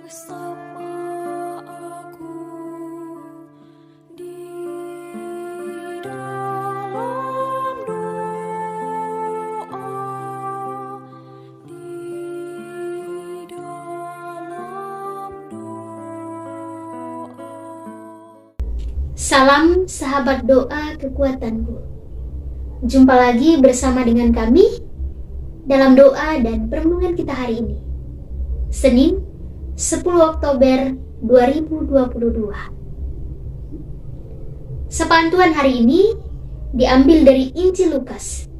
Sapa aku di dalam doa, di dalam doa. Salam sahabat doa kekuatanku. Jumpa lagi bersama dengan kami dalam doa dan perenungan kita hari ini, Senin 10 Oktober 2022. Sapaan Tuhan hari ini diambil dari Injil Lukas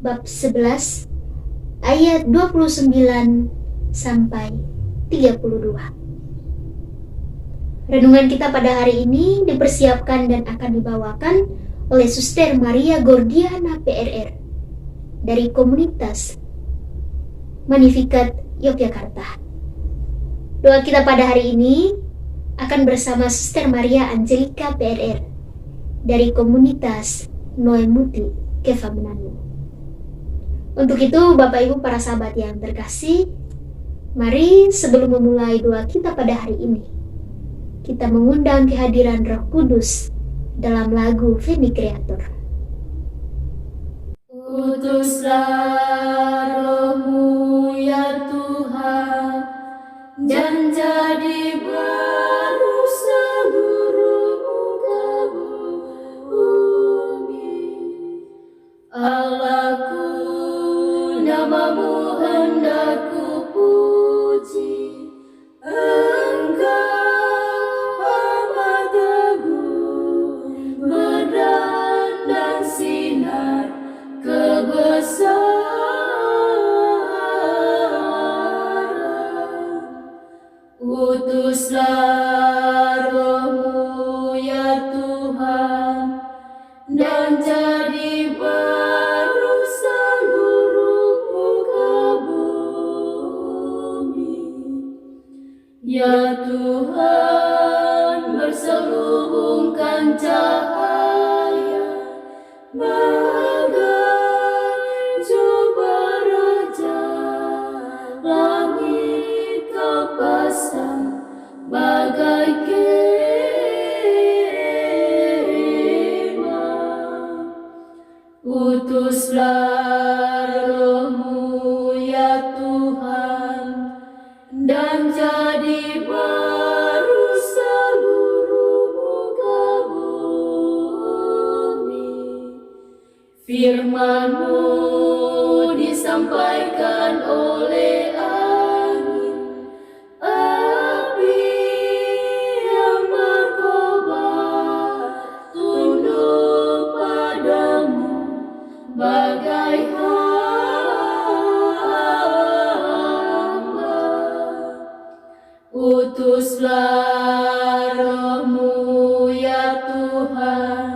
bab 11 ayat 29 sampai 32. Renungan kita pada hari ini dipersiapkan dan akan dibawakan oleh Suster Maria Gordiana PRR dari komunitas Magnificat Yogyakarta. Doa kita pada hari ini akan bersama Suster Maria Angelika PRR dari komunitas Noemuti Kevamenanu. Untuk itu, Bapak Ibu para sahabat yang terkasih, mari sebelum memulai doa kita pada hari ini, kita mengundang kehadiran Roh Kudus dalam lagu Veni Creator. Utuslah Roh-Mu ya Tuhan, dan jadi baru seluruh muka bumi. Allahku, nama-Mu hendak ku puji. Engkau amat teguh, medan dan sinar kebesaran. Utuslah Roh-Mu ya Tuhan, dan jadi baru seluruh muka bumi. Ya Tuhan, berselubungkan cahaya bagai jubah raja, langit Kau pasang bagai kemah. Utuslah Roh-Mu ya Tuhan, dan jadi baru seluruh muka bumi. Firman-Mu disampaikan oleh angin, api yang berkobar, tunduk padamu bagai hamba. Utuslah Roh-Mu ya Tuhan,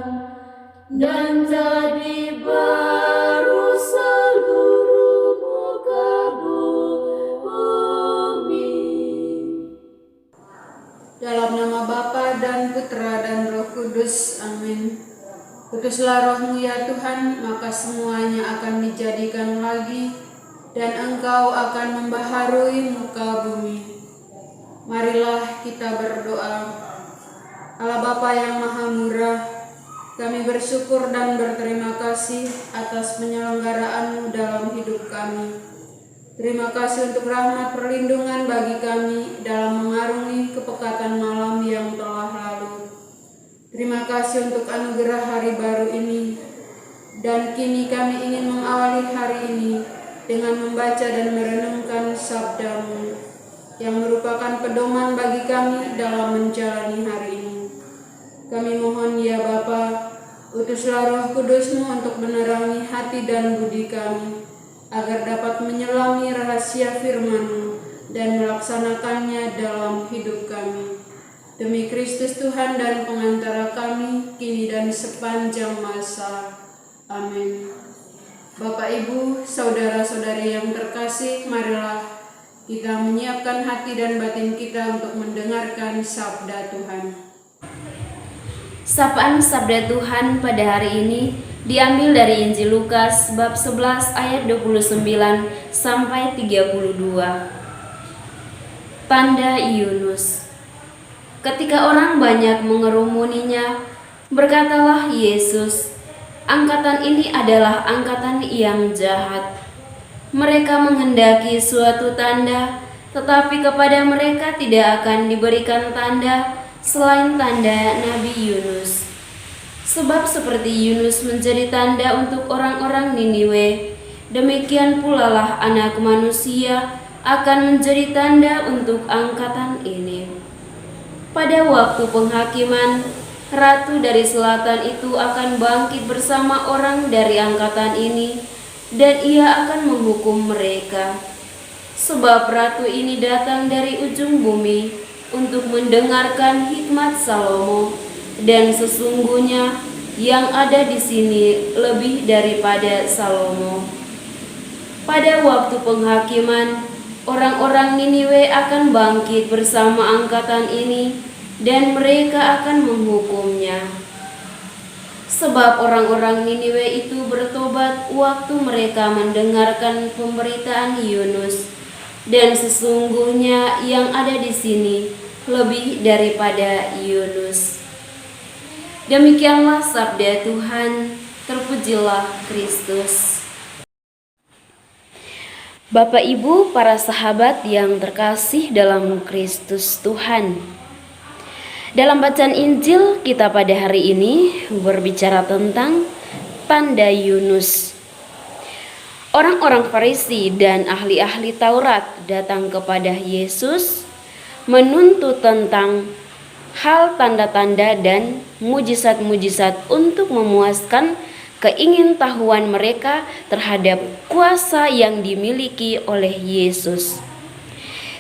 dan jadi baru seluruh muka bumi. Dalam nama Bapa dan Putra dan Roh Kudus, amin. Utuslah Roh-Mu ya Tuhan, maka semuanya akan dijadikan lagi, dan Engkau akan membaharui muka bumi. Marilah kita berdoa. Allah Bapa yang Maha Murah, kami bersyukur dan berterima kasih atas penyelenggaraan-Mu dalam hidup kami. Terima kasih untuk rahmat perlindungan bagi kami dalam mengarungi kepekatan malam yang telah lalu. Terima kasih untuk anugerah hari baru ini. Dan kini kami ingin mengawali hari ini dengan membaca dan merenungkan sabda-Mu yang merupakan pedoman bagi kami dalam menjalani hari ini. Kami mohon ya Bapa, utuslah Roh Kudus-Mu untuk menerangi hati dan budi kami, agar dapat menyelami rahasia firman-Mu dan melaksanakannya dalam hidup kami. Demi Kristus Tuhan dan pengantara kami, kini dan sepanjang masa. Amin. Bapak, Ibu, saudara-saudari yang terkasih, marilah kita menyiapkan hati dan batin kita untuk mendengarkan sabda Tuhan. Sapaan sabda Tuhan pada hari ini diambil dari Injil Lukas bab 11 ayat 29 sampai 32. Tanda Yunus. Ketika orang banyak mengerumuninya, berkatalah Yesus, "Angkatan ini adalah angkatan yang jahat. Mereka menghendaki suatu tanda, tetapi kepada mereka tidak akan diberikan tanda selain tanda Nabi Yunus. Sebab seperti Yunus menjadi tanda untuk orang-orang Niniwe, demikian pula lah Anak Manusia akan menjadi tanda untuk angkatan ini. Pada waktu penghakiman, ratu dari selatan itu akan bangkit bersama orang dari angkatan ini, dan ia akan menghukum mereka. Sebab ratu ini datang dari ujung bumi untuk mendengarkan hikmat Salomo, dan sesungguhnya yang ada di sini lebih daripada Salomo." Pada waktu penghakiman, orang-orang Niniwe akan bangkit bersama angkatan ini, dan mereka akan menghukumnya. Sebab orang-orang Niniwe itu bertobat waktu mereka mendengarkan pemberitaan Yunus, dan sesungguhnya yang ada di sini lebih daripada Yunus. Demikianlah sabda Tuhan, terpujilah Kristus. Bapak Ibu, para sahabat yang terkasih dalam Kristus Tuhan. Dalam bacaan Injil kita pada hari ini berbicara tentang tanda Yunus. Orang-orang Farisi dan ahli-ahli Taurat datang kepada Yesus menuntut tentang hal tanda-tanda dan mujizat-mujizat untuk memuaskan keingintahuan mereka terhadap kuasa yang dimiliki oleh Yesus.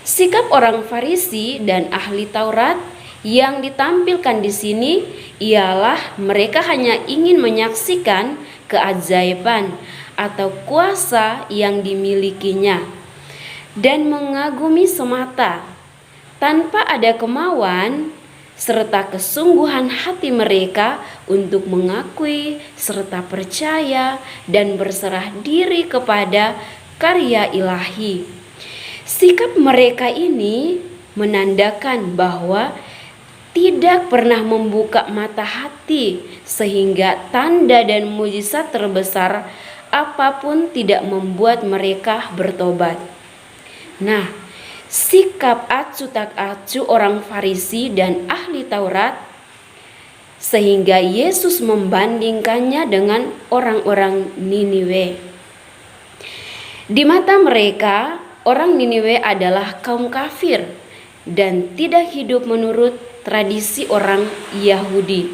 Sikap orang Farisi dan ahli Taurat yang ditampilkan di sini ialah mereka hanya ingin menyaksikan keajaiban atau kuasa yang dimilikinya dan mengagumi semata, tanpa ada kemauan serta kesungguhan hati mereka untuk mengakui serta percaya dan berserah diri kepada karya ilahi. Sikap mereka ini menandakan bahwa tidak pernah membuka mata hati, sehingga tanda dan mujizat terbesar apapun tidak membuat mereka bertobat. Nah, sikap acuh tak acuh orang Farisi dan ahli Taurat sehingga Yesus membandingkannya dengan orang-orang Niniwe. Di mata mereka, orang Niniwe adalah kaum kafir dan tidak hidup menurut tradisi orang Yahudi.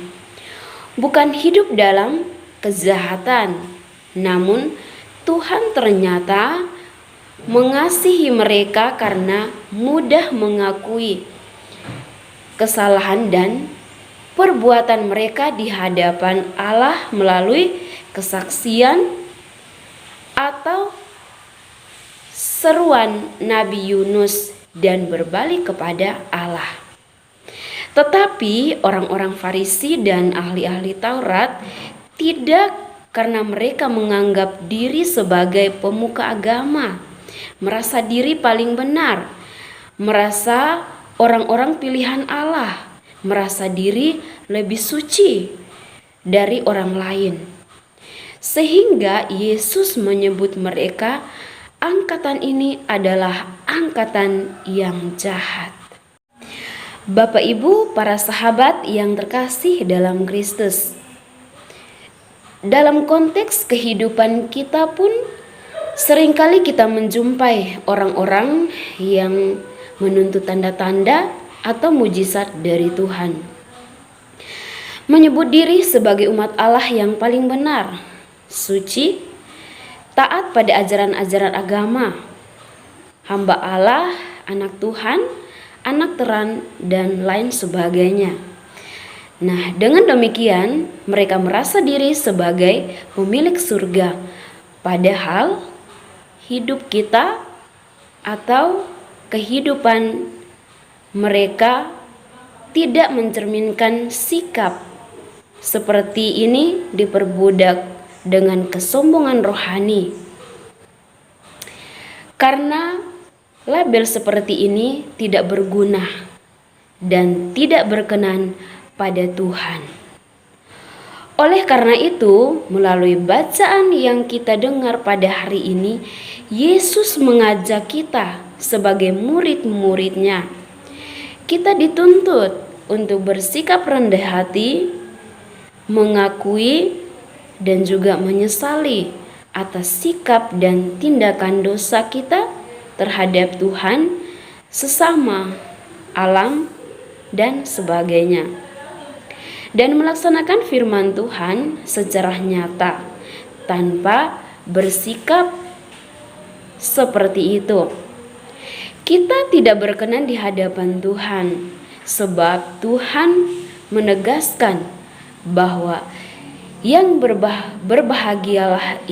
Bukan hidup dalam kejahatan, namun Tuhan ternyata mengasihi mereka karena mudah mengakui kesalahan dan perbuatan mereka di hadapan Allah melalui kesaksian atau seruan Nabi Yunus dan berbalik kepada Allah. Tetapi orang-orang Farisi dan ahli-ahli Taurat tidak, karena mereka menganggap diri sebagai pemuka agama, merasa diri paling benar, merasa orang-orang pilihan Allah, merasa diri lebih suci dari orang lain. Sehingga Yesus menyebut mereka, angkatan ini adalah angkatan yang jahat. Bapak Ibu, para sahabat yang terkasih dalam Kristus. Dalam konteks kehidupan kita pun seringkali kita menjumpai orang-orang yang menuntut tanda-tanda atau mujizat dari Tuhan. Menyebut diri sebagai umat Allah yang paling benar, suci, taat pada ajaran-ajaran agama, hamba Allah, anak Tuhan, anak terang, dan lain sebagainya. Nah, dengan demikian mereka merasa diri sebagai pemilik surga, padahal hidup kita atau kehidupan mereka tidak mencerminkan sikap seperti ini, diperbudak dengan kesombongan rohani. Karena Label seperti ini tidak berguna dan tidak berkenan pada Tuhan. Oleh karena itu, melalui bacaan yang kita dengar pada hari ini, Yesus mengajak kita sebagai murid-muridnya. Kita dituntut untuk bersikap rendah hati, mengakui dan juga menyesali atas sikap dan tindakan dosa kita terhadap Tuhan, sesama, alam, dan sebagainya. Dan melaksanakan firman Tuhan secara nyata tanpa bersikap seperti itu. Kita tidak berkenan di hadapan Tuhan, sebab Tuhan menegaskan bahwa yang berbahagialah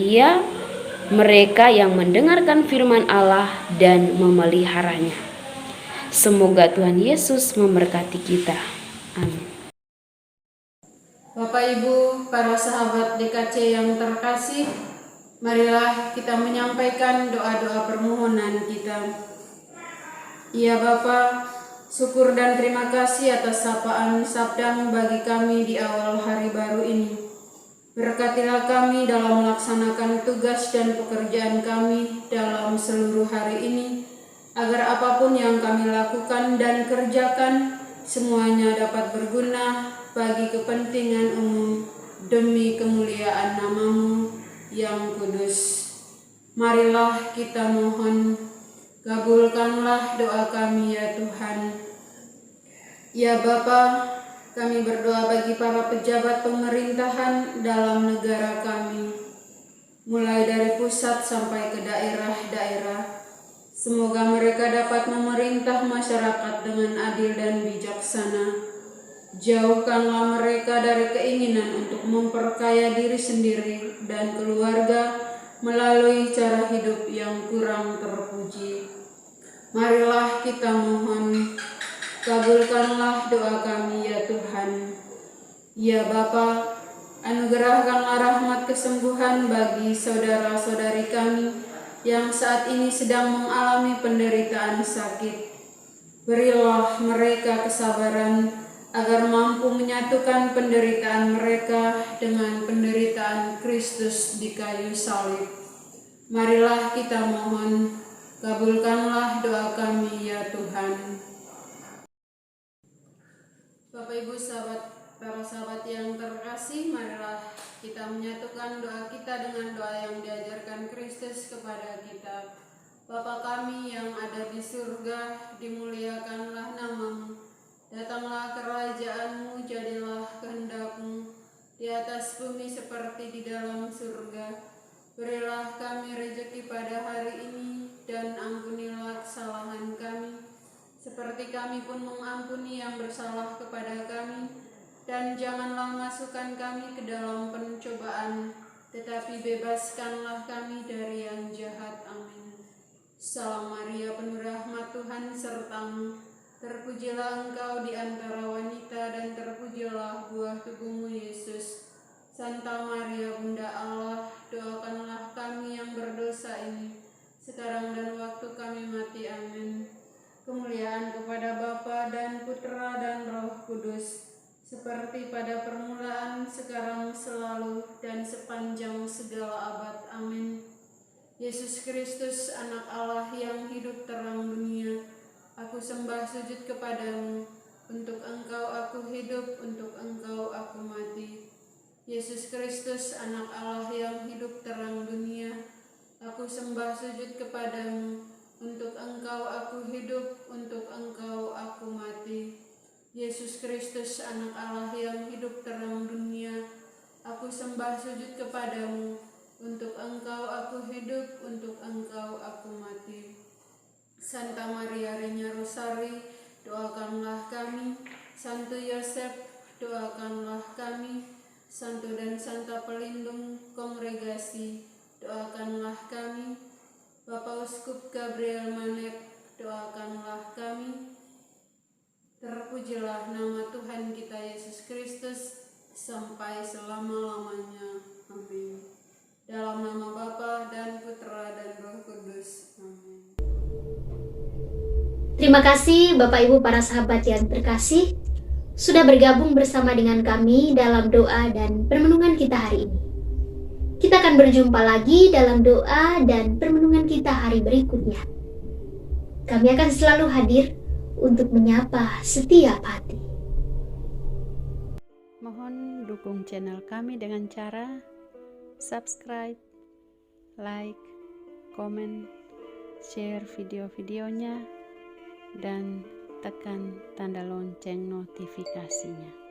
mereka yang mendengarkan firman Allah dan memeliharanya. Semoga Tuhan Yesus memberkati kita. Amin. Bapak Ibu, para sahabat DKC yang terkasih, marilah kita menyampaikan doa-doa permohonan kita. Ya Bapa, syukur dan terima kasih atas sapaan sabdamu bagi kami di awal hari baru ini. Berkatilah kami dalam melaksanakan tugas dan pekerjaan kami dalam seluruh hari ini, agar apapun yang kami lakukan dan kerjakan, semuanya dapat berguna bagi kepentingan umum demi kemuliaan nama-Mu yang kudus. Marilah kita mohon, kabulkanlah doa kami ya Tuhan. Ya Bapa, kami berdoa bagi para pejabat pemerintahan dalam negara kami, mulai dari pusat sampai ke daerah-daerah. Semoga mereka dapat memerintah masyarakat dengan adil dan bijaksana. Jauhkanlah mereka dari keinginan untuk memperkaya diri sendiri dan keluarga melalui cara hidup yang kurang terpuji. Marilah kita mohon, kabulkanlah doa kami ya Tuhan. Ya Bapa, anugerahkanlah rahmat kesembuhan bagi saudara-saudari kami yang saat ini sedang mengalami penderitaan sakit. Berilah mereka kesabaran agar mampu menyatukan penderitaan mereka dengan penderitaan Kristus di kayu salib. Marilah kita mohon, kabulkanlah doa kami ya Tuhan. Bapak Ibu para sahabat yang terkasih, marilah kita menyatukan doa kita dengan doa yang diajarkan Kristus kepada kita. Bapa kami yang ada di surga, dimuliakanlah nama-Mu. Datanglah kerajaan-Mu, jadilah kehendak-Mu di atas bumi seperti di dalam surga. Berilah kami rezeki pada hari ini, dan ampunilah kesalahan kami, seperti kami pun mengampuni yang bersalah kepada kami. Dan janganlah masukkan kami ke dalam pencobaan, tetapi bebaskanlah kami dari yang jahat. Amin. Salam Maria, penuh rahmat Tuhan serta-Mu. Terpujilah Engkau di antara wanita, dan terpujilah buah tubuhmu Yesus. Santa Maria Bunda Allah, doakanlah kami yang berdosa ini, sekarang dan waktu kami mati. Amin. Kemuliaan kepada Bapa dan Putra dan Roh Kudus, seperti pada permulaan, sekarang, selalu, dan sepanjang segala abad. Amin. Yesus Kristus, Anak Allah yang hidup terang dunia, aku sembah sujud kepadamu. Untuk Engkau aku hidup, untuk Engkau aku mati. Yesus Kristus, Anak Allah yang hidup terang dunia, aku sembah sujud kepadamu. Untuk Engkau aku hidup, untuk Engkau aku mati. Yesus Kristus, Anak Allah yang hidup terang dunia, aku sembah sujud kepadamu. Untuk Engkau aku hidup, untuk Engkau aku mati. Santa Maria Reina Rosari, doakanlah kami. Santo Yosef, doakanlah kami. Santo dan Santa Pelindung Kongregasi, doakanlah kami. Bapak Uskup Gabriel Manek, doakanlah kami. Terpujilah nama Tuhan kita Yesus Kristus sampai selama-lamanya. Amin. Dalam nama Bapa dan Putra dan Roh Kudus. Amin. Terima kasih Bapak Ibu para sahabat yang terkasih sudah bergabung bersama dengan kami dalam doa dan permenungan kita hari ini. Kita akan berjumpa lagi dalam doa dan permenungan kita hari berikutnya. Kami akan selalu hadir untuk menyapa setiap hati. Mohon dukung channel kami dengan cara subscribe, like, komen, share video-videonya, dan tekan tanda lonceng notifikasinya.